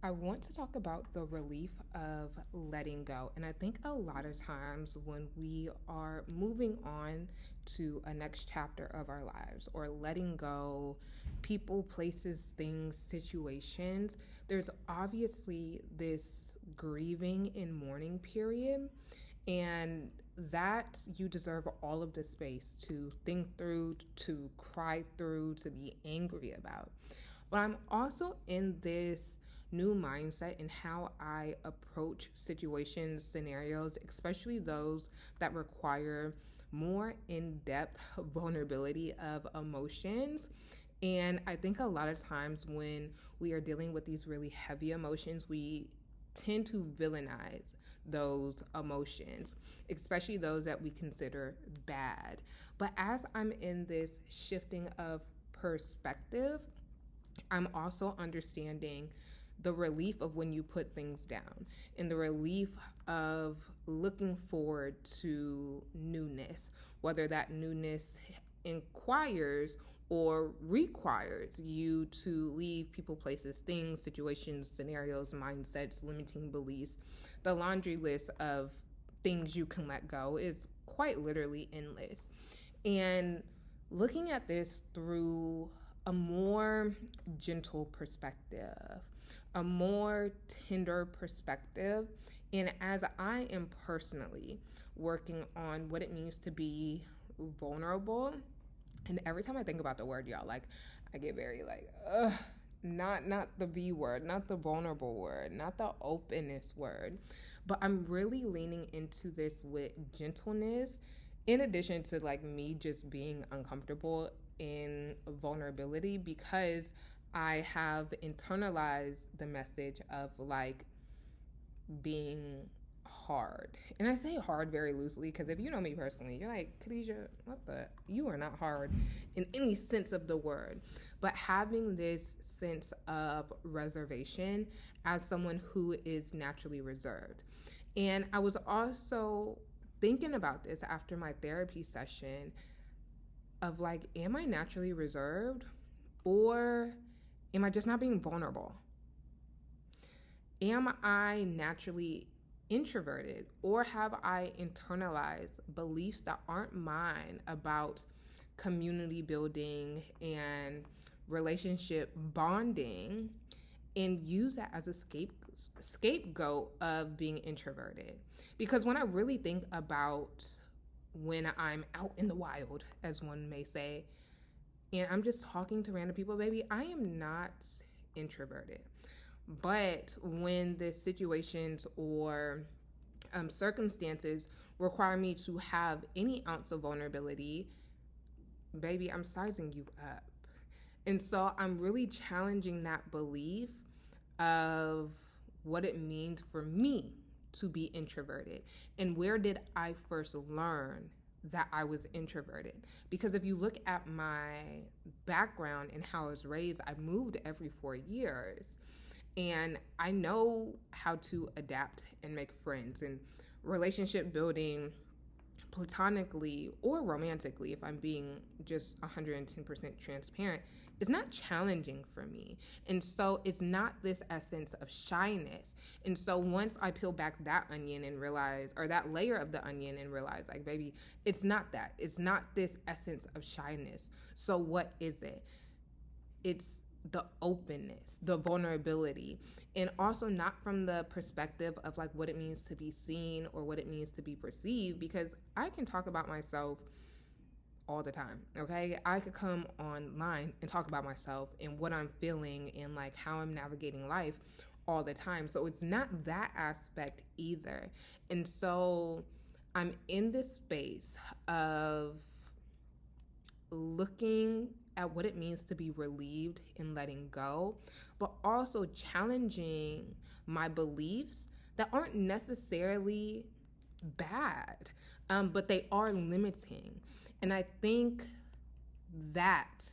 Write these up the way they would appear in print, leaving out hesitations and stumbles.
I want to talk about the relief of letting go. And I think a lot of times when we are moving on to a next chapter of our lives or letting go people, places, things, situations, there's obviously this grieving and mourning period. And that you deserve all of the space to think through, to cry through, to be angry about. But I'm also in this new mindset in how I approach situations, scenarios, especially those that require more in depth vulnerability of emotions. And I think a lot of times when we are dealing with these really heavy emotions, we tend to villainize those emotions, especially those that we consider bad. But as I'm in this shifting of perspective, I'm also understanding the relief of when you put things down and the relief of looking forward to newness, whether that newness inquires or requires you to leave people, places, things, situations, scenarios, mindsets, limiting beliefs. The laundry list of things you can let go is quite literally endless. And looking at this through a more gentle perspective, a more tender perspective. And as I am personally working on what it means to be vulnerable, and every time I think about the word, y'all, like I get very like, ugh, not the V word, not the vulnerable word, not the openness word, but I'm really leaning into this with gentleness in addition to like me just being uncomfortable in vulnerability because I have internalized the message of like being hard. And I say hard very loosely because if you know me personally, you're like, Khadijah, what the? You are not hard in any sense of the word. But having this sense of reservation as someone who is naturally reserved. And I was also thinking about this after my therapy session of like, am I naturally reserved or am I just not being vulnerable? Am I naturally introverted or have I internalized beliefs that aren't mine about community building and relationship bonding and use that as a scapegoat of being introverted? Because when I really think about when I'm out in the wild, as one may say, and I'm just talking to random people, baby, I am not introverted. But when the situations or circumstances require me to have any ounce of vulnerability, baby, I'm sizing you up. And so I'm really challenging that belief of what it means for me to be introverted and where did I first learn that I was introverted. Because if you look at my background and how I was raised, I moved every 4 years. And I know how to adapt and make friends and relationship building platonically or romantically, if I'm being just 110% transparent, is not challenging for me. And so it's not this essence of shyness. And so once I peel back that onion and realize, or that layer of the onion and realize, like, baby, it's not that. It's not this essence of shyness. So what is it? It's the openness, the vulnerability, and also not from the perspective of like what it means to be seen or what it means to be perceived, because I can talk about myself all the time, okay? I could come online and talk about myself and what I'm feeling and like how I'm navigating life all the time. So it's not that aspect either. And so I'm in this space of looking at what it means to be relieved and letting go, but also challenging my beliefs that aren't necessarily bad, but they are limiting. And I think that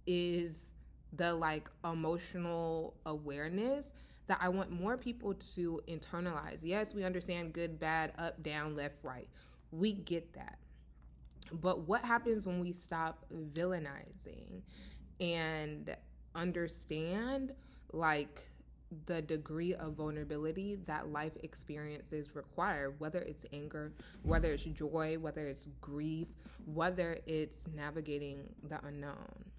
is the like emotional awareness that I want more people to internalize. Yes, we understand good, bad, up, down, left, right. We get that. But what happens when we stop villainizing and understand like the degree of vulnerability that life experiences require, whether it's anger, whether it's joy, whether it's grief, whether it's navigating the unknown.